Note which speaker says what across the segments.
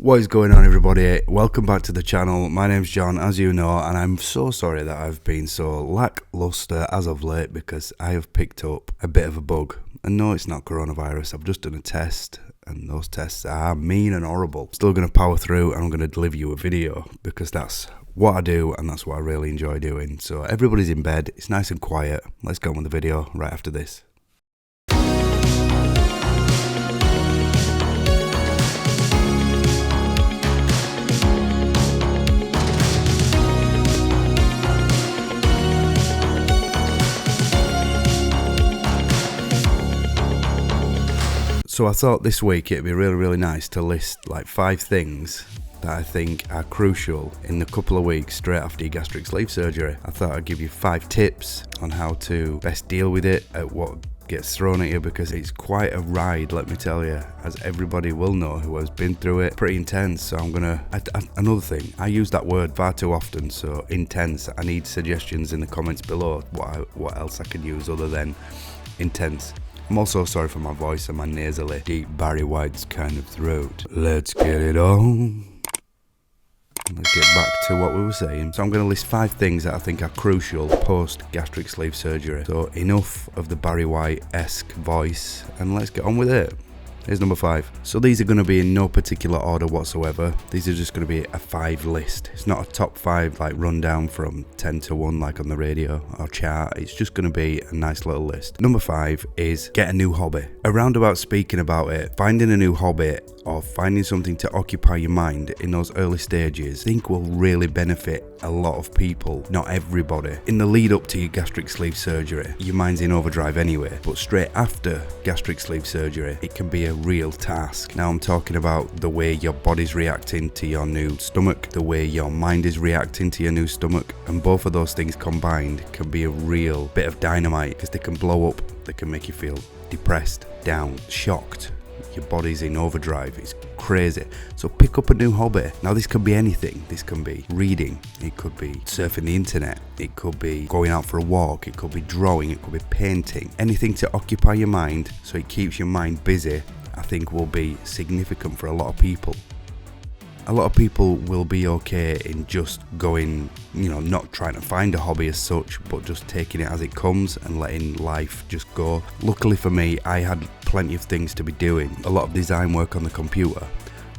Speaker 1: What is going on, everybody? Welcome back to the channel. My name's John, as you know, and I'm so sorry that I've been so lackluster as of late because I have picked up a bit of a bug. And no, it's not coronavirus. I've just done a test and those tests are mean and horrible. Still going to power through and I'm going to deliver you a video because that's what I do and that's what I really enjoy doing. So everybody's in bed, it's nice and quiet. Let's go on with the video right after this. So I thought this week it'd be really nice to list like 5 things that I think are crucial in the couple of weeks straight after your gastric sleeve surgery. I thought I'd give you 5 tips on how to best deal with it, at what gets thrown at you, because it's quite a ride, let me tell you, as everybody will know who has been through it. Pretty intense. So I'm gonna another thing, I use that word far too often, so intense. I need suggestions in the comments below what else I can use other than intense. I'm also sorry for my voice and my nasally, deep Barry White's kind of throat. Let's get it on. Let's get back to what we were saying. So I'm going to list 5 things that I think are crucial post gastric sleeve surgery. So enough of the Barry White-esque voice and let's get on with it. Here's number 5. So these are going to be in no particular order whatsoever. These are just going to be a 5 list. It's not a top 5 like rundown from 10 to 1 like on the radio or chart. It's just going to be a nice little list. Number 5 is get a new hobby. Around about speaking about it, finding a new hobby or finding something to occupy your mind in those early stages, I think will really benefit a lot of people, not everybody. In the lead up to your gastric sleeve surgery, your mind's in overdrive anyway, but straight after gastric sleeve surgery, it can be a real task. Now I'm talking about the way your body's reacting to your new stomach, the way your mind is reacting to your new stomach, and both of those things combined can be a real bit of dynamite because they can blow up, they can make you feel depressed, down, shocked. Your body's in overdrive, it's crazy. So pick up a new hobby. Now this could be anything. This can be reading, it could be surfing the internet, it could be going out for a walk, it could be drawing, it could be painting. Anything to occupy your mind so it keeps your mind busy, I think will be significant for a lot of people. A lot of people will be okay in just going, not trying to find a hobby as such, but just taking it as it comes and letting life just go. Luckily for me, I had plenty of things to be doing. A lot of design work on the computer,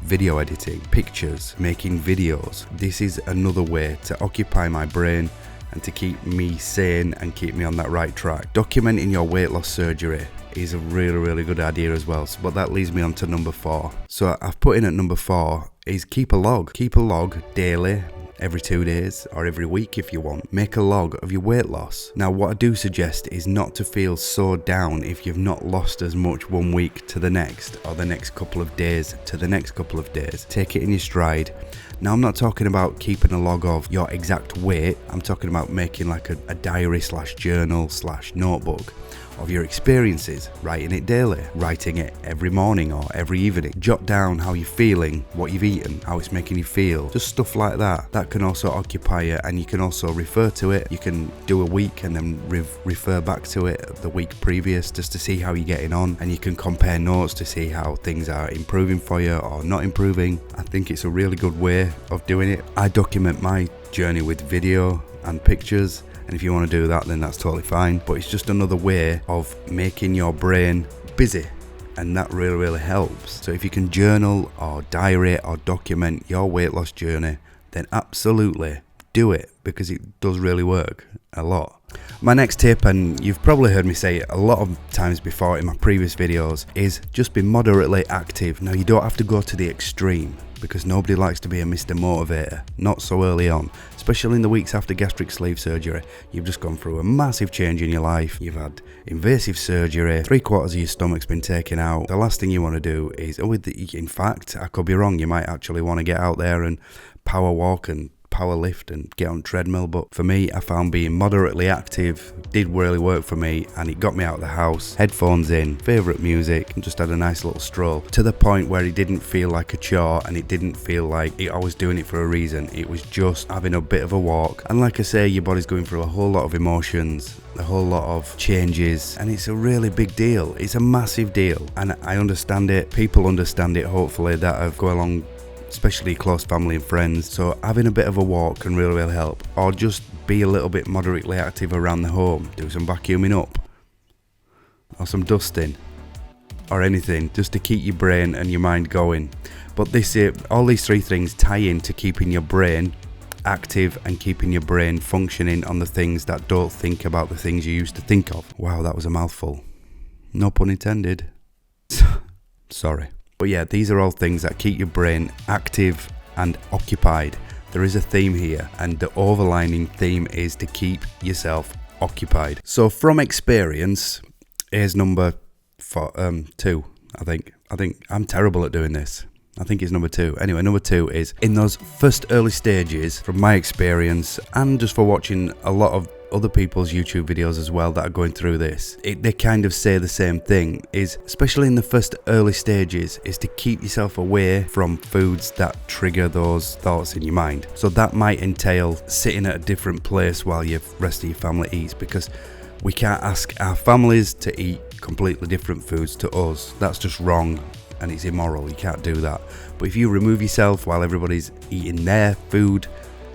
Speaker 1: video editing, pictures, making videos. This is another way to occupy my brain and to keep me sane and keep me on that right track. Documenting your weight loss surgery is a really good idea as well. But that leads me on to number 4. So I've put in at number 4 is keep a log. Keep a log daily, every 2 days or every week if you want. Make a log of your weight loss. Now what I do suggest is not to feel so down if you've not lost as much one week to the next, or the next couple of days to the next couple of days. Take it in your stride. Now I'm not talking about keeping a log of your exact weight. I'm talking about making like a diary / journal / notebook of your experiences, writing it daily, writing it every morning or every evening. Jot down how you're feeling, what you've eaten, how it's making you feel, just stuff like that. That can also occupy you, and you can also refer to it. You can do a week and then refer back to it the week previous just to see how you're getting on, and you can compare notes to see how things are improving for you or not improving. I think it's a really good way of doing it. I document my journey with video and pictures, and if you want to do that then that's totally fine, but it's just another way of making your brain busy, and that really helps. So if you can journal or diary or document your weight loss journey, then absolutely do it, because it does really work a lot. My next tip, and you've probably heard me say it a lot of times before in my previous videos, is just be moderately active. Now you don't have to go to the extreme, because nobody likes to be a Mr. Motivator, not so early on, especially in the weeks after gastric sleeve surgery. You've just gone through a massive change in your life, you've had invasive surgery, 3/4 of your stomach's been taken out. The last thing you want to do is, in fact, I could be wrong, you might actually want to get out there and power walk and power lift and get on treadmill, but for me I found being moderately active did really work for me, and it got me out of the house, headphones in, favourite music, and just had a nice little stroll, to the point where it didn't feel like a chore and it didn't feel like I was doing it for a reason. It was just having a bit of a walk, and like I say, your body's going through a whole lot of emotions, a whole lot of changes, and it's a really big deal. It's a massive deal, and I understand it. People understand it, hopefully, that have gone along especially close family and friends. So having a bit of a walk can really help. Or just be a little bit moderately active around the home. Do some vacuuming up. Or some dusting. Or anything, just to keep your brain and your mind going. But all these three things tie in to keeping your brain active and keeping your brain functioning on the things that don't think about the things you used to think of. Wow, that was a mouthful. No pun intended. Sorry. But yeah, these are all things that keep your brain active and occupied. There is a theme here, and the overlining theme is to keep yourself occupied. So from experience, here's number 2, I think I'm terrible at doing this. I think it's number 2. Anyway, number 2 is in those first early stages, from my experience and just for watching a lot of other people's YouTube videos as well that are going through this, they kind of say the same thing, is especially in the first early stages, is to keep yourself away from foods that trigger those thoughts in your mind. So that might entail sitting at a different place while the rest of your family eats, because we can't ask our families to eat completely different foods to us. That's just wrong and it's immoral. You can't do that. But if you remove yourself while everybody's eating their food,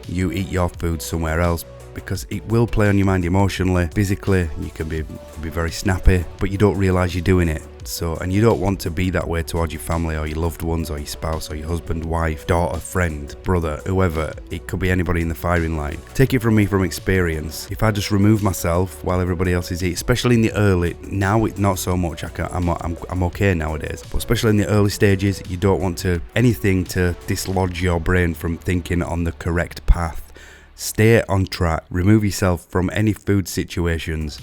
Speaker 1: you eat your food somewhere else, because it will play on your mind emotionally, physically. You can be very snappy, but you don't realize you're doing it. And you don't want to be that way towards your family or your loved ones or your spouse or your husband, wife, daughter, friend, brother, whoever. It could be anybody in the firing line. Take it from me from experience. If I just remove myself while everybody else is eating, especially in the early, now it's not so much. I'm okay nowadays, but especially in the early stages, you don't want anything to dislodge your brain from thinking on the correct path. Stay on track. Remove yourself from any food situations,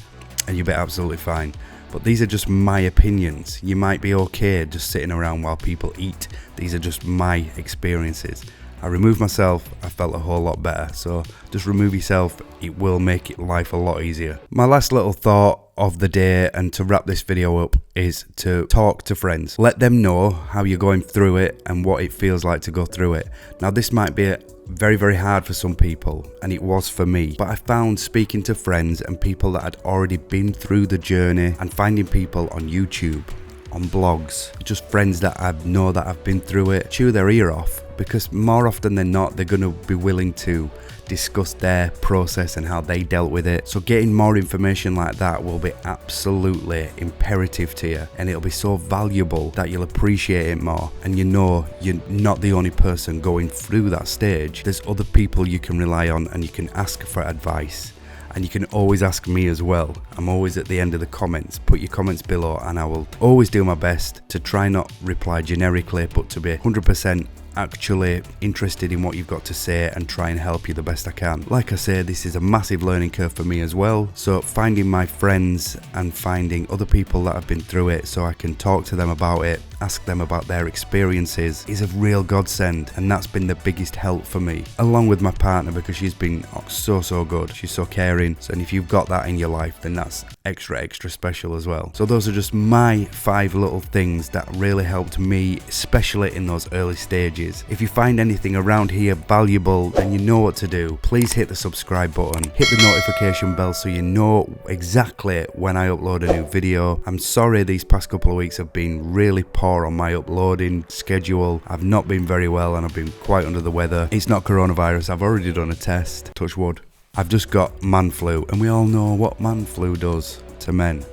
Speaker 1: and you'll be absolutely fine. But these are just my opinions. You might be okay just sitting around while people eat. These are just my experiences. I removed myself, I felt a whole lot better. So just remove yourself, it will make life a lot easier. My last little thought of the day, and to wrap this video up, is to talk to friends. Let them know how you're going through it and what it feels like to go through it. Now this might be very hard for some people, and it was for me, but I found speaking to friends and people that had already been through the journey, and finding people on YouTube, on blogs, just friends that I know that have been through it, chew their ear off, because more often than not they're going to be willing to discuss their process and how they dealt with it. So getting more information like that will be absolutely imperative to you, and it'll be so valuable that you'll appreciate it more. And you know you're not the only person going through that stage. There's other people you can rely on, and you can ask for advice. And you can always ask me as well. I'm always at the end of the comments. Put your comments below and I will always do my best to try not reply generically, but to be 100% actually interested in what you've got to say and try and help you the best I can. Like I say, this is a massive learning curve for me as well. So finding my friends and finding other people that have been through it so I can talk to them about it, ask them about their experiences, is a real godsend, and that's been the biggest help for me, along with my partner, because she's been so good. She's so caring. So, and if you've got that in your life, then that's extra special as well. So those are just my 5 little things that really helped me, especially in those early stages. If you find anything around here valuable, then you know what to do. Please hit the subscribe button, hit the notification bell so you know exactly when I upload a new video. I'm sorry these past couple of weeks have been really poor on my uploading schedule. I've not been very well and I've been quite under the weather. It's not coronavirus, I've already done a test, touch wood. I've just got man flu, and we all know what man flu does to men.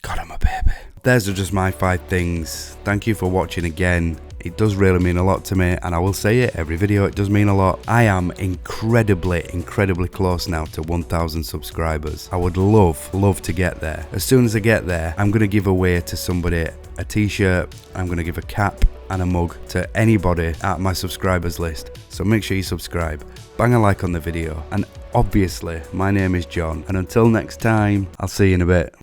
Speaker 1: God, I'm a baby. Those are just my 5 things. Thank you for watching again. It does really mean a lot to me, and I will say it every video, it does mean a lot. I am incredibly close now to 1,000 subscribers. I would love to get there. As soon as I get there, I'm going to give away to somebody a t-shirt, I'm going to give a cap and a mug to anybody at my subscribers list. So make sure you subscribe, bang a like on the video, and obviously my name is John, and until next time, I'll see you in a bit.